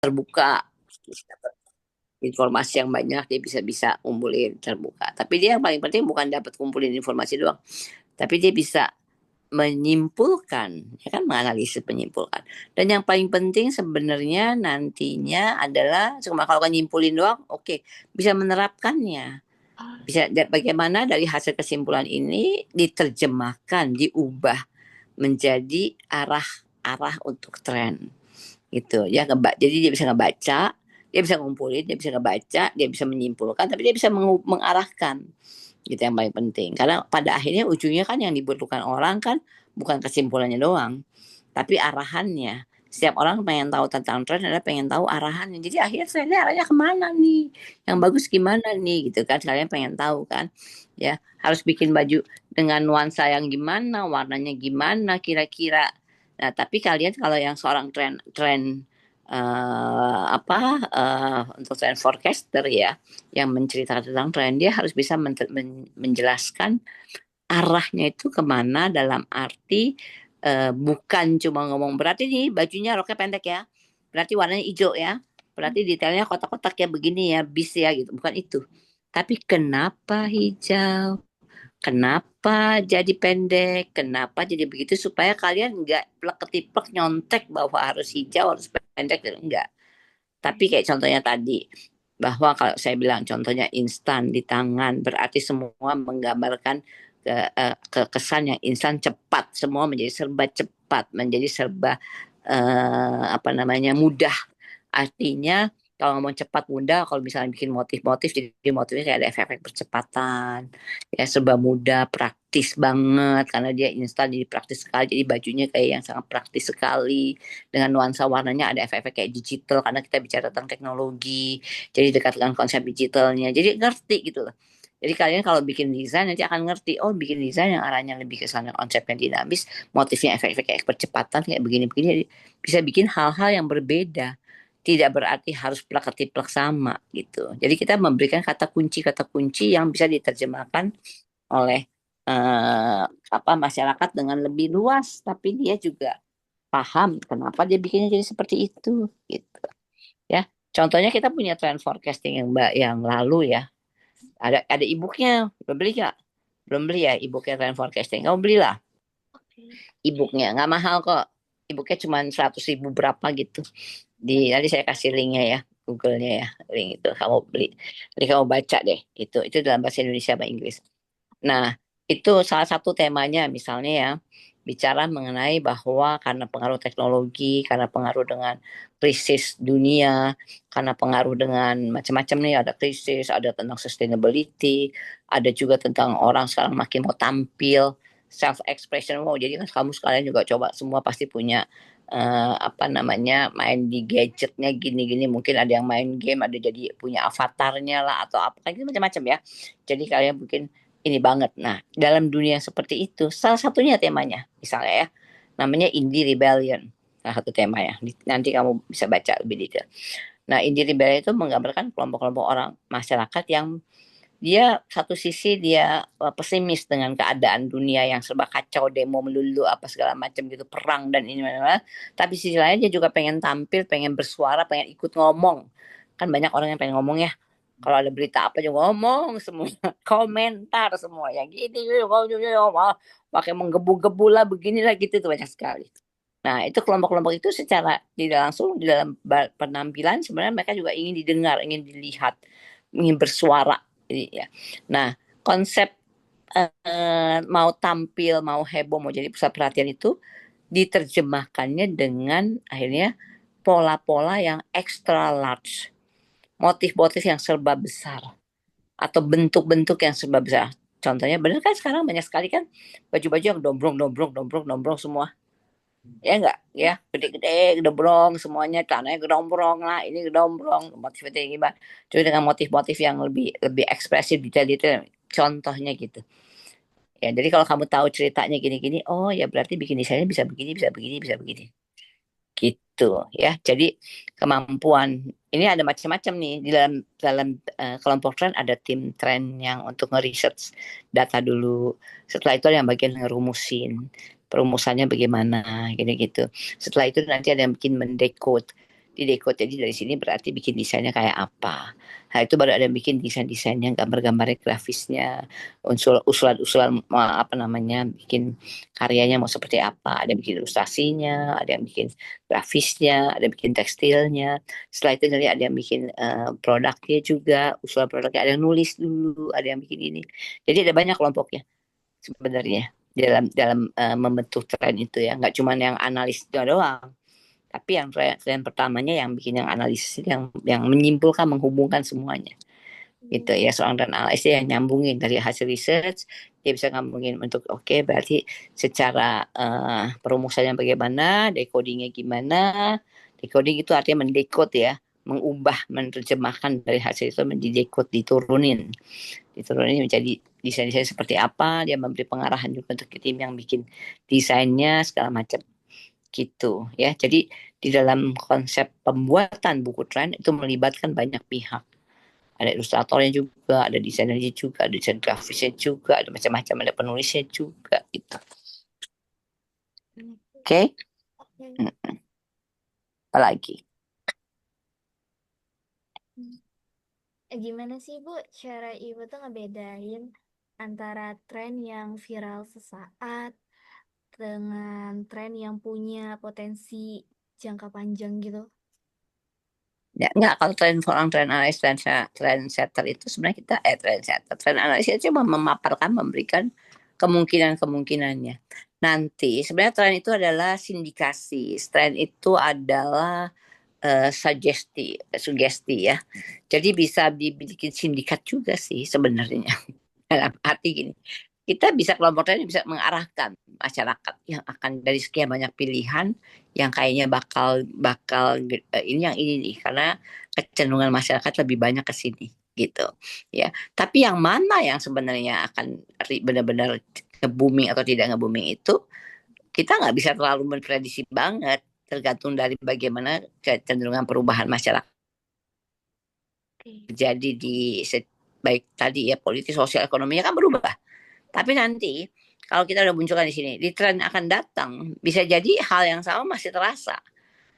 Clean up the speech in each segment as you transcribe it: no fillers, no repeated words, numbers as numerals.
terbuka, dapat informasi yang banyak, dia bisa kumpulin terbuka. Tapi dia yang paling penting bukan dapat kumpulin informasi doang, tapi dia bisa menyimpulkan, ya kan, menganalisis, menyimpulkan. Dan yang paling penting sebenarnya nantinya adalah cuma kalau kan nyimpulin doang, oke, bisa menerapkannya. Bisa bagaimana dari hasil kesimpulan ini diterjemahkan, diubah menjadi arah-arah untuk tren gitu ya. Jadi dia bisa ngebaca, dia bisa ngumpulin, dia bisa ngebaca, dia bisa menyimpulkan, tapi dia bisa mengarahkan, gitu yang paling penting. Karena pada akhirnya ujungnya kan yang dibutuhkan orang kan bukan kesimpulannya doang, tapi arahannya. Setiap orang pengen tahu tentang tren adalah pengen tahu arahannya. Jadi akhirnya trennya arahnya kemana nih? Yang bagus gimana nih? Gitu kan. Kalian pengen tahu kan? Ya, harus bikin baju dengan nuansa yang gimana, warnanya gimana kira-kira. Nah, tapi kalian kalau yang seorang tren tren untuk tren forecaster ya, yang menceritakan tentang tren, dia harus bisa menjelaskan arahnya itu kemana, dalam arti bukan cuma ngomong berarti nih bajunya roknya pendek ya, berarti warnanya hijau ya, berarti detailnya kotak-kotak ya begini ya, bis ya gitu, bukan itu. Tapi kenapa hijau? Kenapa jadi pendek? Kenapa jadi begitu? Supaya kalian nggak plek-ketiplek nyontek bahwa harus hijau, harus pendek, enggak. Tapi kayak contohnya tadi, bahwa kalau saya bilang contohnya instan di tangan, berarti semua menggambarkan kesan yang instan, cepat, semua menjadi serba cepat, menjadi serba apa namanya, mudah. Artinya kalau ngomong cepat mudah, kalau misalnya bikin motif-motif, jadi motifnya kayak ada efek-efek percepatan, ya serba mudah, praktis banget, karena dia instan jadi praktis sekali, jadi bajunya kayak yang sangat praktis sekali, dengan nuansa warnanya ada efek-efek kayak digital, karena kita bicara tentang teknologi, jadi dekat dengan konsep digitalnya, jadi ngerti gitu loh. Jadi kalian kalau bikin desain nanti akan ngerti, oh bikin desain yang arahnya lebih ke sana, konsepnya dinamis, motifnya efek-efek kayak percepatan, kayak begini-begini, bisa bikin hal-hal yang berbeda, tidak berarti harus plak-ketiplek sama gitu. Jadi kita memberikan kata kunci yang bisa diterjemahkan oleh masyarakat dengan lebih luas, tapi dia juga paham kenapa dia bikinnya jadi seperti itu gitu. Ya. Contohnya kita punya trend forecasting yang lalu ya. Ada e-booknya, belum beli nggak? Belum beli ya e-booknya trend forecasting. Kamu belilah e-booknya, nggak mahal kok. E-booknya cuma 100.000 berapa gitu. Nanti saya kasih linknya ya, Google-nya ya, link itu kamu beli, nanti kamu baca deh, itu dalam bahasa Indonesia sama Inggris. Nah, itu salah satu temanya misalnya ya, bicara mengenai bahwa karena pengaruh teknologi, karena pengaruh dengan krisis dunia, karena pengaruh dengan macam-macam nih, ada krisis, ada tentang sustainability, ada juga tentang orang sekarang makin mau tampil, self expression, mau jadi kan kamu sekalian juga coba semua pasti punya main di gadgetnya gini-gini, mungkin ada yang main game, ada jadi punya avatarnya lah atau apa kayak gitu macam-macam ya. Jadi kalian mungkin ini banget. Nah, dalam dunia yang seperti itu, salah satunya temanya, misalnya ya, namanya Indie Rebellion. Salah satu tema ya. Nanti kamu bisa baca lebih detail. Nah, Indie Rebellion itu menggambarkan kelompok-kelompok orang masyarakat yang dia satu sisi dia pesimis dengan keadaan dunia yang serba kacau, demo melulu apa segala macam gitu, perang dan ini mana, tapi sisi lain dia juga pengen tampil, pengen bersuara, pengen ikut ngomong. Kan banyak orang yang pengen ngomong ya, kalau ada berita apa juga ngomong semua, komentar semua yang gini pakai menggebu-gebu lah beginilah gitu tuh banyak sekali. Nah, itu kelompok-kelompok itu secara tidak langsung di dalam penampilan sebenarnya mereka juga ingin didengar, ingin dilihat, ingin bersuara. Jadi, ya. Nah, konsep mau tampil, mau heboh, mau jadi pusat perhatian itu diterjemahkannya dengan akhirnya pola-pola yang extra large, motif-motif yang serba besar, atau bentuk-bentuk yang serba besar. Contohnya, benar kan sekarang banyak sekali kan baju-baju yang dombrong, dombrong, dombrong, dombrong semua, ya enggak ya, gede-gede gedombrong semuanya, celananya gedombrong lah, ini gedombrong, motifnya gimana, jadi dengan motif-motif yang lebih lebih ekspresif, detail-detail, contohnya gitu ya. Jadi kalau kamu tahu ceritanya gini-gini, oh ya berarti bikin desainnya bisa begini, bisa begini, bisa begini gitu ya. Jadi kemampuan ini ada macam-macam nih di dalam dalam kelompok tren, ada tim tren yang untuk nge-research data dulu. Setelah itu ada yang bagian ngerumusin perumusannya bagaimana, gitu-gitu. Setelah itu nanti ada yang bikin mendekode. di decode. Jadi dari sini berarti bikin desainnya kayak apa. Nah itu baru ada yang bikin desain-desainnya, gambar-gambarnya, grafisnya, usulan-usulan apa namanya, bikin karyanya mau seperti apa. Ada yang bikin ilustrasinya, ada yang bikin grafisnya, ada yang bikin tekstilnya. Setelah itu nanti ada yang bikin produknya juga, usulan produknya, ada yang nulis dulu, ada yang bikin ini. Jadi ada banyak kelompoknya sebenarnya dalam dalam membentuk tren itu ya, nggak cuma yang analis doang, tapi yang tren pertamanya yang bikin yang analisis, yang menyimpulkan, menghubungkan semuanya gitu ya. Seorang tren analis yang nyambungin dari hasil research, dia bisa ngambungin untuk oke, berarti secara perumusannya bagaimana, decodingnya gimana. Decoding itu artinya mendekode ya, mengubah, menerjemahkan dari hasil itu menjadi decode, diturunin menjadi desain-desain seperti apa. Dia memberi pengarahan juga untuk tim yang bikin desainnya segala macam gitu ya. Jadi di dalam konsep pembuatan buku tren itu melibatkan banyak pihak. Ada ilustratornya juga, ada desainernya juga, ada desain grafisnya juga, ada macam-macam, ada penulisnya juga gitu. Oke, okay? Apalagi? Gimana sih Bu cara Ibu tuh ngebedain antara tren yang viral sesaat dengan tren yang punya potensi jangka panjang gitu? Ya, enggak, kalau tren analis, tren setter itu sebenarnya kita tren setter, tren analis itu cuma memaparkan, memberikan kemungkinan-kemungkinannya. Nanti sebenarnya tren itu adalah sindikasi, tren itu adalah sugesti ya. Jadi bisa dibikin sindikat juga sih sebenarnya. Dalam arti gini, kita bisa kelompok tadi bisa mengarahkan masyarakat yang akan dari sekian banyak pilihan yang kayaknya bakal bakal ini yang ini nih, karena kecenderungan masyarakat lebih banyak ke sini gitu ya. Tapi yang mana yang sebenarnya akan benar-benar nge-booming atau tidak nge-booming itu kita nggak bisa terlalu memprediksi banget, tergantung dari bagaimana kecenderungan perubahan masyarakat terjadi di baik tadi ya, politik, sosial, ekonominya kan berubah. Tapi nanti kalau kita udah munculkan di sini, di tren akan datang, bisa jadi hal yang sama masih terasa.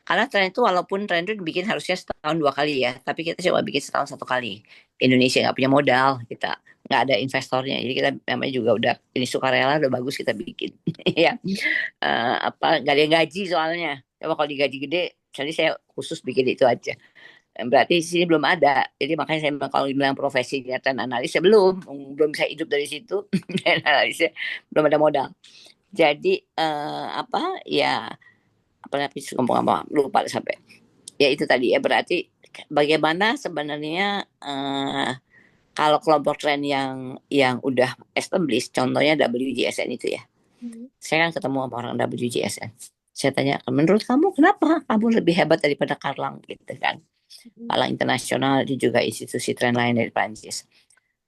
Karena tren itu walaupun tren itu dibikin harusnya setahun 2 kali ya, tapi kita coba bikin setahun 1 kali. Indonesia nggak punya modal, kita nggak ada investornya, jadi kita namanya juga udah ini sukarela, udah bagus kita bikin. Ya, apa nggak ada yang gaji soalnya. Coba kalau digaji gede, jadi saya khusus bikin itu aja. Berarti di sini belum ada. Jadi makanya saya bilang kalau dibilang profesinya tren analis ya belum bisa hidup dari situ. Tren analisnya belum ada modal. Jadi apa ya, apa namanya ngomong apa lupa sampai. Ya itu tadi ya, berarti bagaimana sebenarnya kalau kelompok tren yang udah established, contohnya WGSN itu ya. Saya kan ketemu sama orang WGSN. Saya tanya, menurut kamu kenapa kamu lebih hebat daripada Karlang gitu kan? Palang internasional, dia juga institusi tren lain dari Prancis.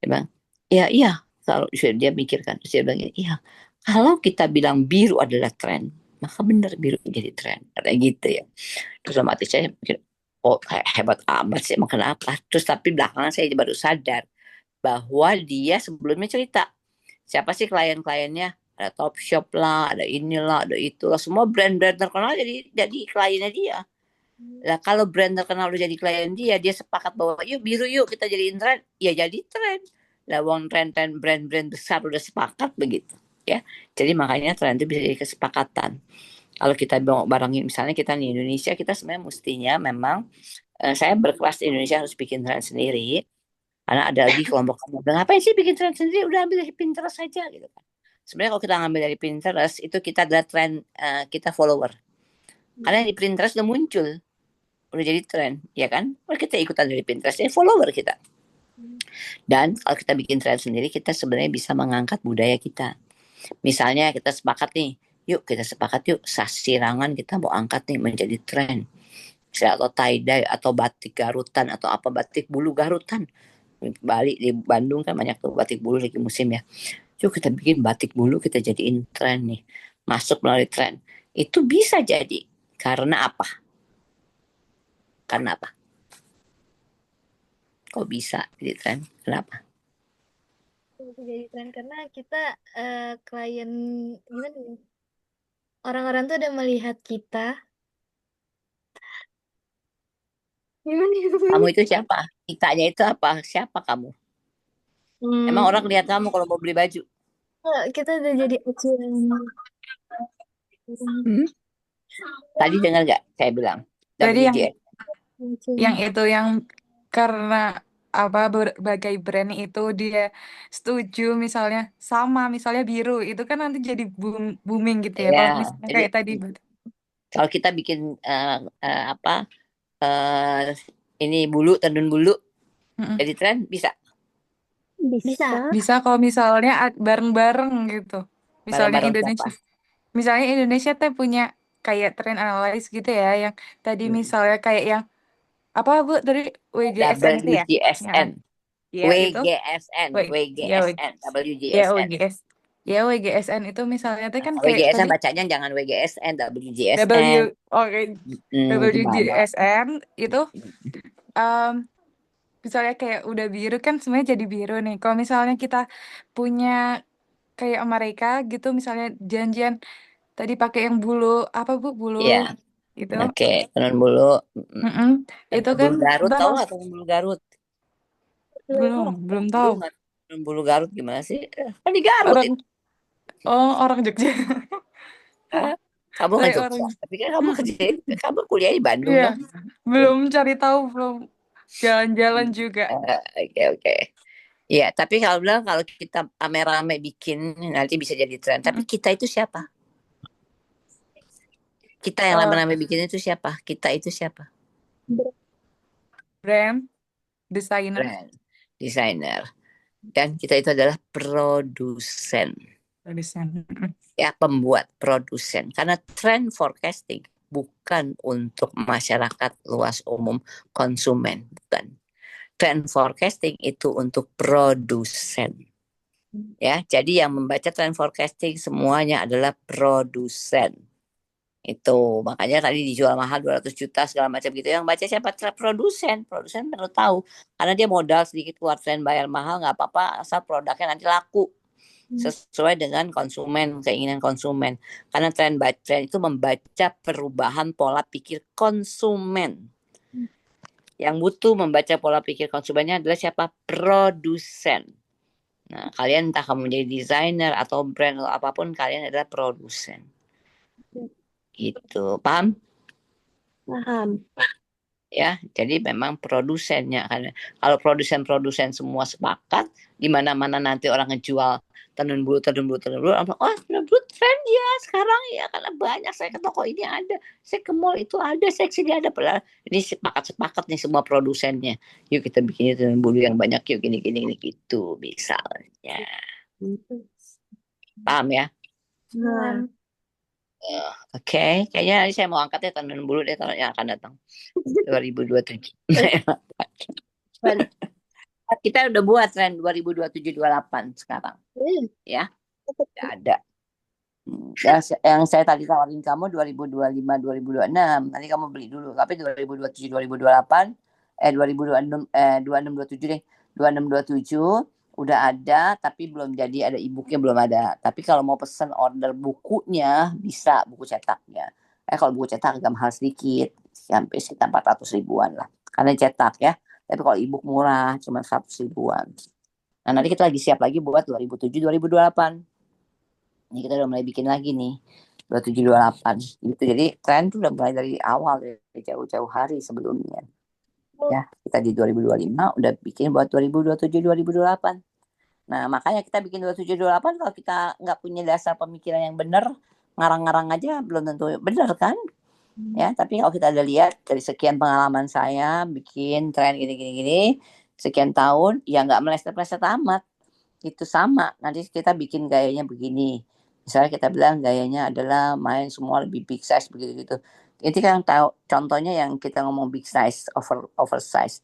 Dia bilang, ya iya, kalau dia mikirkan, terus dia bilang, iya, kalau kita bilang biru adalah tren, maka benar biru jadi tren, kayak gitu ya. Terus sama hati saya mikir, oh kayak hebat amat sih, emang kenapa? Terus tapi belakangan saya baru sadar bahwa dia sebelumnya cerita, siapa sih klien-kliennya? Ada Topshop lah, ada inilah, ada itulah, semua brand-brand terkenal jadi kliennya dia. Lah kalau brand terkenal udah jadi klien dia, dia sepakat bahwa yuk biru yuk kita jadiin tren, ya jadi tren. Lah uang tren-tren brand-brand besar udah sepakat begitu ya. Jadi makanya tren itu bisa jadi kesepakatan. Kalau kita mau barangin misalnya kita di Indonesia, kita sebenarnya mestinya memang saya berkelas di Indonesia harus bikin tren sendiri. Karena ada lagi kelompok kamu bilang, ngapain sih bikin tren sendiri? Udah ambil dari Pinterest saja gitu kan. Sebenarnya kalau kita ngambil dari Pinterest itu kita adalah tren, kita follower. Karena di Pinterest udah muncul, udah jadi tren, ya kan? Kalau kita ikutan dari Pinterest, ya follower kita. Dan kalau kita bikin tren sendiri, kita sebenarnya bisa mengangkat budaya kita. Misalnya kita sepakat nih, yuk kita sepakat yuk sasirangan kita mau angkat nih menjadi tren. Misalnya atau tie-dye atau batik Garutan atau apa batik bulu Garutan. Bali di Bandung kan banyak tuh batik bulu lagi musim ya. Yuk kita bikin batik bulu, kita jadiin tren nih. Masuk melalui tren. Itu bisa jadi. Karena apa? Karena apa? Kok bisa jadi tren? Kenapa? Itu jadi tren karena kita klien gimana ya? Orang-orang tuh udah melihat kita Kamu itu siapa? Kitanya itu apa? Siapa kamu? Emang orang lihat kamu kalau mau beli baju? Kita udah jadi acuan. Hmm? Tadi dengar nggak? Saya bilang Jadi yang WGS. yang itu yang karena apa berbagai brand itu dia setuju misalnya sama misalnya biru itu kan nanti jadi booming gitu ya. Kalau Ya, misalnya jadi kayak tadi kalau kita bikin apa eh ini bulu, tendun bulu, Mm-mm. jadi tren bisa Bisa. Bisa kalau misalnya bareng-bareng gitu. Misalnya bareng-bareng siapa? Indonesia. Misalnya Indonesia tuh punya kayak trend analysis gitu ya yang tadi Hmm. misalnya kayak yang apa Bu dari WGSN itu ya? Ya, WGSN, ya itu WGSN, W ya WGSN, ya WGSN. WGS. Ya WGSN itu misalnya tuh kan kayak tadi WGSN bacanya jangan WGSN, WGSN. W oke Gimana? WGSN itu um, misalnya kayak udah biru kan semuanya jadi biru nih. Kalau misalnya kita punya kayak mereka gitu misalnya janjian tadi pakai yang bulu apa Bu bulu Iya, gitu. oke. Tenun bulu. Mm. Mm-mm. Itu kan Bulu Garut tahu bakal nggak tenun bulu Garut? belum tahu Belum nggak? Tenun bulu Garut gimana sih? Kan di Garut orang itu. orang Jogja. Eh, Kamu ke Saya Jogja, orang tapi kan kamu Mm-mm. kerja, kamu kuliah di Bandung Iya dong. belum cari tahu belum jalan-jalan juga. Oke oke. Iya, tapi kalau bilang kalau kita rame-rame bikin nanti bisa jadi tren. Tapi Mm-mm. kita itu siapa? Kita yang Eh, rame-rame bikin itu siapa? Kita itu siapa? brand desainer Brand, desainer. Dan kita itu adalah produsen. desain. Mm-mm. Ya, pembuat, produsen. Karena trend forecasting bukan untuk masyarakat luas umum konsumen, bukan. Trend forecasting itu untuk produsen. Ya, jadi yang membaca trend forecasting semuanya adalah produsen. Itu makanya tadi dijual mahal 200 juta segala macam gitu. Yang baca siapa? Produsen. Produsen perlu tahu. Karena dia modal sedikit keluar tren bayar mahal nggak apa-apa asal produknya nanti laku sesuai dengan konsumen, keinginan konsumen. Karena tren itu membaca perubahan pola pikir konsumen. Yang butuh membaca pola pikir konsumennya adalah siapa? Produsen. Nah, kalian entah kamu jadi desainer atau brand atau apapun, kalian adalah produsen. Gitu. Paham? Paham. Ya, jadi memang produsennya kan. Kalau produsen-produsen semua sepakat, di mana-mana nanti orang ngejual tenun bulu, orang bilang, oh tenun bulu tren ya sekarang ya karena banyak saya ke toko ini ada, saya ke mall itu ada, saya ke sini ada. Ini sepakat-sepakat nih semua produsennya. Yuk kita bikin tenun bulu yang banyak yuk gini gitu misalnya. Paham ya? Paham. Oke, kayaknya nanti saya mau angkat ya tenun bulu deh tahun yang akan datang 2027. Kita udah buat tren 2027-28 sekarang ya. Udah ada. Yang saya tadi tawarin kamu 2025 2026 nanti kamu beli dulu tapi 2027 2028 2026 26 27 deh 26 27 udah ada tapi belum jadi ada e-booknya belum ada tapi kalau mau pesen order bukunya bisa buku cetaknya kalau buku cetak agak mahal sedikit sampai sekitar 400 ribuan lah karena cetak ya tapi kalau e-book murah cuma 100 ribuan nah nanti kita lagi siap lagi buat 2007 2028 ini kita udah mulai bikin lagi nih 27 28 gitu jadi tren tuh udah mulai dari awal dari jauh-jauh hari sebelumnya ya kita di 2025 udah bikin buat 2027 2028 nah makanya kita bikin 27 28 kalau kita nggak punya dasar pemikiran yang benar ngarang-ngarang aja belum tentu benar kan ya tapi kalau kita udah lihat dari sekian pengalaman saya bikin tren gini sekian tahun ya nggak meleset-meleset amat itu sama nanti kita bikin gayanya begini misalnya kita bilang gayanya adalah main semua lebih big size begitu gitu itu kan tahu contohnya yang kita ngomong big size oversize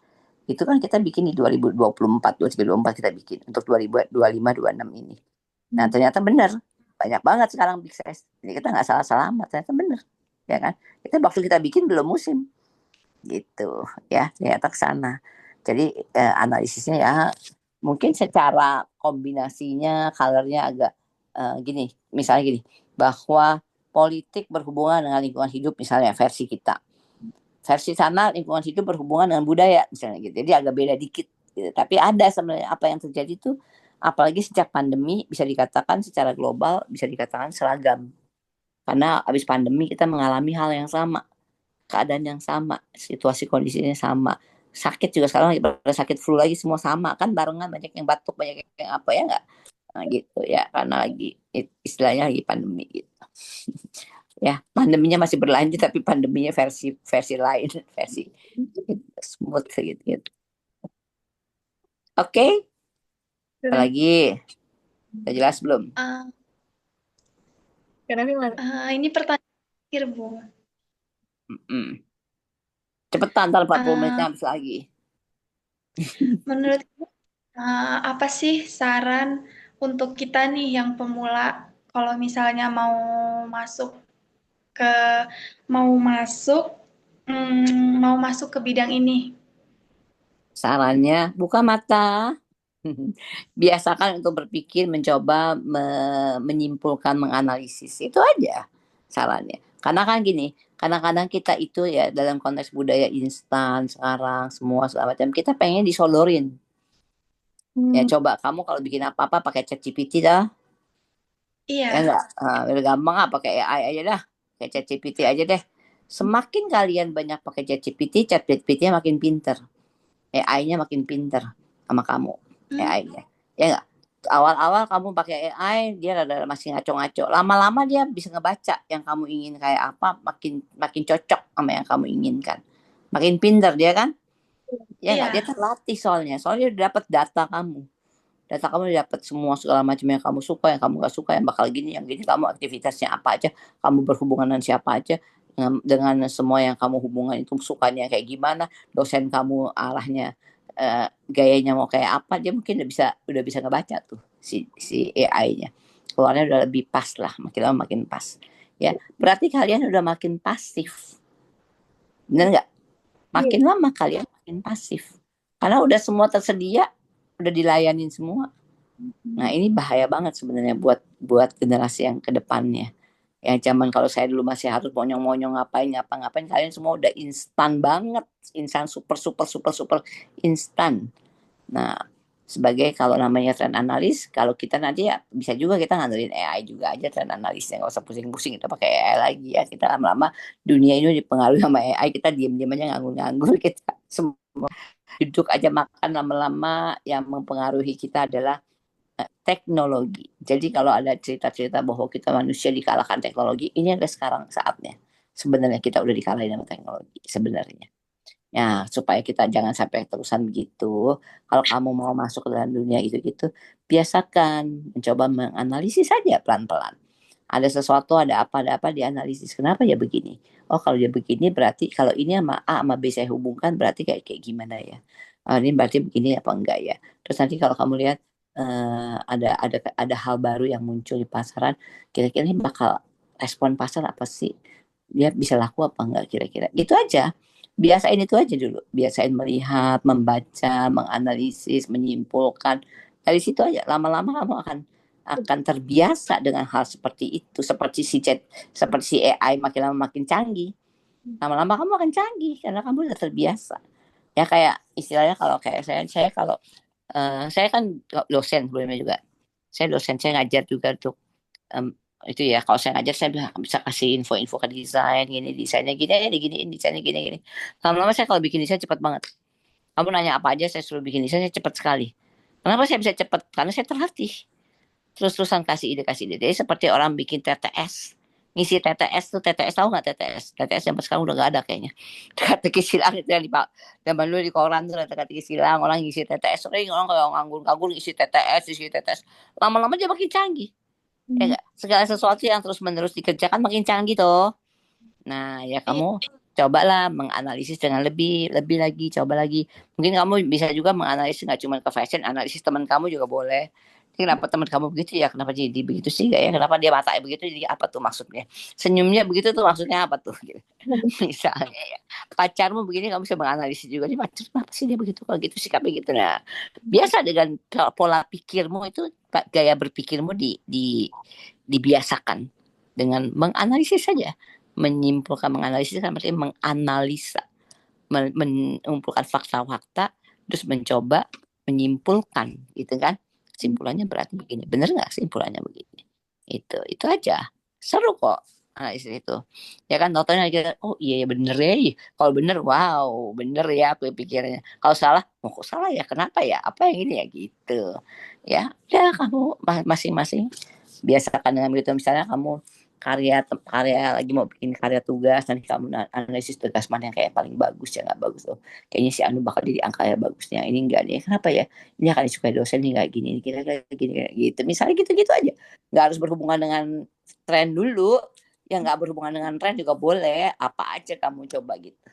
itu kan kita bikin di 2024 2024 kita bikin untuk 2025 26 ini nah ternyata benar banyak banget sekarang big size jadi kita nggak salah-salah amat ternyata benar ya kan kita waktu kita bikin belum musim gitu ya ternyata ke sana jadi analisisnya ya mungkin secara kombinasinya colornya agak gini misalnya gini bahwa politik berhubungan dengan lingkungan hidup misalnya versi kita versi sana lingkungan hidup berhubungan dengan budaya misalnya gitu. Jadi agak beda dikit gitu. Tapi ada sebenarnya apa yang terjadi itu, apalagi sejak pandemi bisa dikatakan secara global bisa dikatakan seragam. Karena habis pandemi kita mengalami hal yang sama, keadaan yang sama, situasi kondisinya sama. Sakit juga sekarang lagi pada sakit flu lagi semua sama kan barengan, banyak yang batuk, banyak yang apa ya enggak. Nah, gitu ya karena lagi istilahnya lagi pandemi gitu. Ya, pandeminya masih berlanjut tapi pandeminya versi versi lain, versi smooth gitu, gitu. Oke, apalagi udah jelas belum? Ini pertanyaan terakhir, Bu. Cepetan, ntar 40 menitnya habis lagi. Menurut Ibu, apa sih saran untuk kita nih yang pemula kalau misalnya mau masuk ke bidang ini? Sarannya buka mata. Biasakan untuk berpikir, mencoba menyimpulkan, menganalisis. Itu aja sarannya. Karena kan gini, kadang-kadang kita itu ya dalam konteks budaya instan sekarang semua segala macam kita pengen disodorin. Ya coba kamu kalau bikin apa-apa pakai ChatGPT dah. Iya. Ya enggak, udah gampang pakai AI aja dah. Pakai ChatGPT aja deh. Semakin kalian banyak pakai ChatGPT-nya makin pinter. AI-nya makin pinter sama kamu. AI-nya. Ya enggak? Awal-awal kamu pakai AI, dia rada masih ngaco-ngaco. Lama-lama dia bisa ngebaca yang kamu ingin kayak apa, makin cocok sama yang kamu inginkan. Makin pinter dia kan? Ya enggak? Dia terlatih soalnya. Soalnya dia dapat data kamu. Data kamu dapat semua segala macam yang kamu suka, yang kamu gak suka, yang bakal gini, yang gini, kamu aktivitasnya apa aja, kamu berhubungan dengan siapa aja, dengan semua yang kamu hubungan itu sukanya kayak gimana, dosen kamu arahnya gayanya mau kayak apa, dia mungkin udah bisa ngebaca tuh si AI-nya. Keluarnya udah lebih pas lah, makin lama makin pas. Ya, berarti kalian udah makin pasif. Bener nggak? Makin lama kalian makin pasif. Karena udah semua tersedia, udah dilayanin semua. Nah, ini bahaya banget sebenarnya buat generasi yang ke depannya. Yang zaman kalau saya dulu masih harus monyong-monyong ngapa-ngapain, kalian semua udah instan banget, instan super instan. Nah, sebagai kalau namanya trend analis, kalau kita nanti ya bisa juga kita ngandelin AI juga aja trend analisnya, nggak usah pusing-pusing kita pakai AI lagi ya. Kita lama-lama dunia ini dipengaruhi sama AI, kita diem-diem aja nganggur-nganggur, kita semua duduk aja makan, lama-lama yang mempengaruhi kita adalah teknologi. Jadi kalau ada cerita-cerita bahwa kita manusia dikalahkan teknologi, ini adalah sekarang saatnya. Sebenarnya kita udah dikalahin sama teknologi sebenarnya. Ya, supaya kita jangan sampai terusan begitu. Kalau kamu mau masuk ke dalam dunia itu gitu, biasakan mencoba menganalisis saja pelan-pelan. Ada sesuatu, ada apa dianalisis. Kenapa ya begini? Oh, kalau dia begini berarti kalau ini sama A sama B saya hubungkan berarti kayak gimana ya? Ini berarti begini apa enggak ya? Terus nanti kalau kamu lihat ada hal baru yang muncul di pasaran, kira-kira ini bakal respon pasar apa sih? Dia bisa laku apa enggak kira-kira? Itu aja. Biasain itu aja dulu. Biasain melihat, membaca, menganalisis, menyimpulkan. Dari situ aja. Lama-lama kamu akan terbiasa dengan hal seperti itu. Seperti si AI makin lama makin canggih. Lama-lama kamu akan canggih karena kamu udah terbiasa. Ya kayak istilahnya kalau kayak saya kalau saya kan dosen sebelumnya juga. Saya dosen, saya ngajar juga untuk itu ya. Kalau saya ngajar saya bisa kasih info-info ke desain, gini desainnya gini ya, diginiin desainnya gini. Lama-lama saya kalau bikin desain cepat banget. Kamu nanya apa aja saya suruh bikin desain, saya cepat sekali. Kenapa saya bisa cepat? Karena saya terlatih. Terus-terusan kasih ide. Jadi seperti orang bikin TTS. Ngisi TTS tuh, TTS tahu nggak TTS? TTS yang sekarang udah nggak ada kayaknya. Teka-teki silang itu yang zaman dulu di koran tuh teka-teki silang, orang ngisi TTS, sering orang kayak nganggur ngisi TTS. Lama-lama dia makin canggih. Ya gak? Segala sesuatu yang terus-menerus dikerjakan makin canggih toh. Nah, ya kamu cobalah menganalisis dengan lebih lagi, coba lagi. Mungkin kamu bisa juga menganalisis nggak cuma ke fashion, analisis teman kamu juga boleh. Kenapa teman kamu begitu ya? Kenapa jadi begitu sih? Gak ya? Kenapa dia matanya begitu? Jadi apa tuh maksudnya? Senyumnya begitu tuh maksudnya apa tuh? Gitu. Misalnya ya. Pacarmu begini kamu bisa menganalisis juga. Dia pacar kenapa sih dia begitu? Kalau gitu sikapnya gitu. Nah, biasa dengan pola pikirmu itu, gaya berpikirmu dibiasakan dengan menganalisis saja. Menyimpulkan, menganalisis kan berarti menganalisa. mengumpulkan fakta-fakta, terus mencoba menyimpulkan, gitu kan? Simpulannya berarti begini, bener nggak simpulannya begini? Itu aja, seru kok analisis itu. Ya kan, nontonnya aja, oh iya ya bener ya, kalau bener, wow, bener ya aku pikirnya. Kalau salah, oh kok salah ya, kenapa ya, apa yang ini ya gitu. Ya, udah kamu masing-masing biasakan dengan begitu. Misalnya kamu karya lagi mau bikin karya tugas, nanti kamu analisis tugas mana yang kayak paling bagus ya, nggak bagus tuh, kayaknya si Anu bakal jadi angka ya bagusnya, ini enggak nih, kenapa ya, ini akan disukai dosen nih, nggak gini, kita kayak gini kayak gitu, misalnya gitu-gitu aja, nggak harus berhubungan dengan tren dulu, yang nggak berhubungan dengan tren juga boleh, apa aja kamu coba gitu,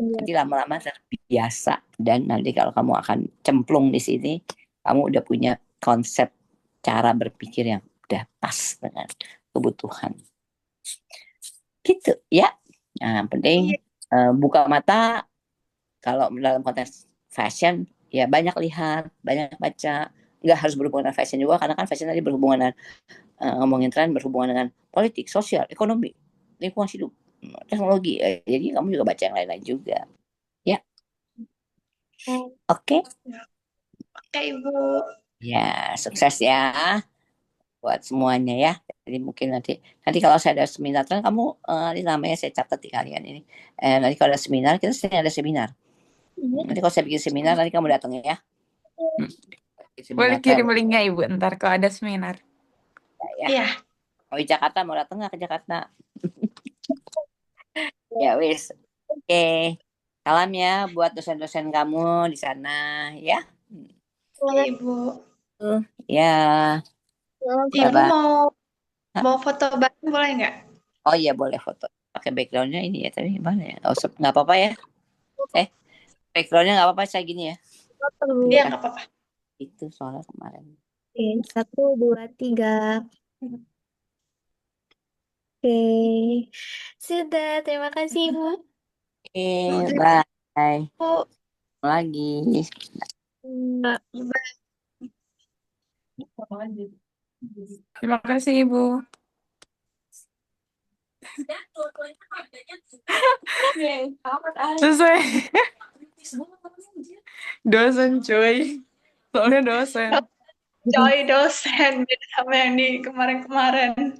nanti lama-lama terbiasa, dan nanti kalau kamu akan cemplung di sini, kamu udah punya konsep cara berpikir yang udah pas dengan kebutuhan gitu ya. Nah, yang penting buka mata. Kalau dalam konteks fashion ya banyak lihat, banyak baca, nggak harus berhubungan dengan fashion juga, karena kan fashion tadi berhubungan dengan ngomongin tren, berhubungan dengan politik, sosial, ekonomi, lingkungan hidup, teknologi, jadi kamu juga baca yang lain-lain juga ya. Oke. Oke, Ibu. Ya, sukses ya buat semuanya ya. Jadi mungkin nanti kalau saya ada seminar kan kamu ini namanya saya catat di kalian ini. Nanti kalau ada seminar, kita sering ada seminar. Nanti kalau saya bikin seminar, nanti kamu datang ya. Boleh kirim linknya Ibu ntar kalau ada seminar. Iya. Mau di Jakarta, mau datang nggak ke Jakarta? Ya wis. Oke. Salam ya buat dosen-dosen kamu di sana ya. Ibu. Ya. Ibu mau foto bareng boleh nggak? Oh iya boleh foto. Pakai backgroundnya ini ya, tapi gimana ya? Oh, nggak apa-apa ya. Backgroundnya nggak apa-apa saya gini ya. Iya nggak apa-apa. Itu soalnya kemarin. Oke, 1, 2, 3. Oke, sudah. Terima kasih, Ibu. Oke, bye. Lagi. Terima kasih Ibu. Sesuai. Dosen coy. Soalnya dosen. Coy dosen beda sama yang di kemarin-kemarin.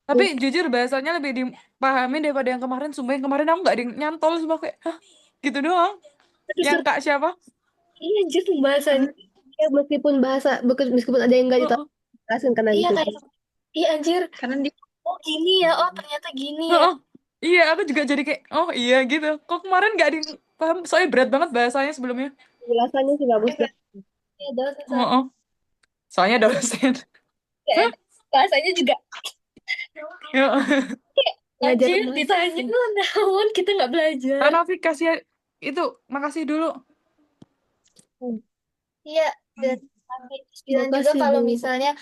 Tapi jujur bahasanya lebih dipahami daripada yang kemarin. Sumpah yang kemarin aku nggak nyantol, sumpah kayak hah, gitu doang. Yang Kak siapa? Iya, justru bahasanya. Ya, meskipun ada yang nggak ditahu, jelasin karena Iya gitu. kayak, iya anjir, Karena di oh gini ya, oh ternyata gini ya. Oh, iya, aku juga jadi kayak oh iya gitu. Kok kemarin nggak dipaham? Soalnya berat banget bahasanya sebelumnya. Penjelasannya sih bagus. Iya dosen Oh. Soalnya dosen. bahasanya juga. Ya. Anjir, ditanya naon kita nggak belajar. Novi kasih itu, makasih dulu. Iya, dan bilang juga kalau misalnya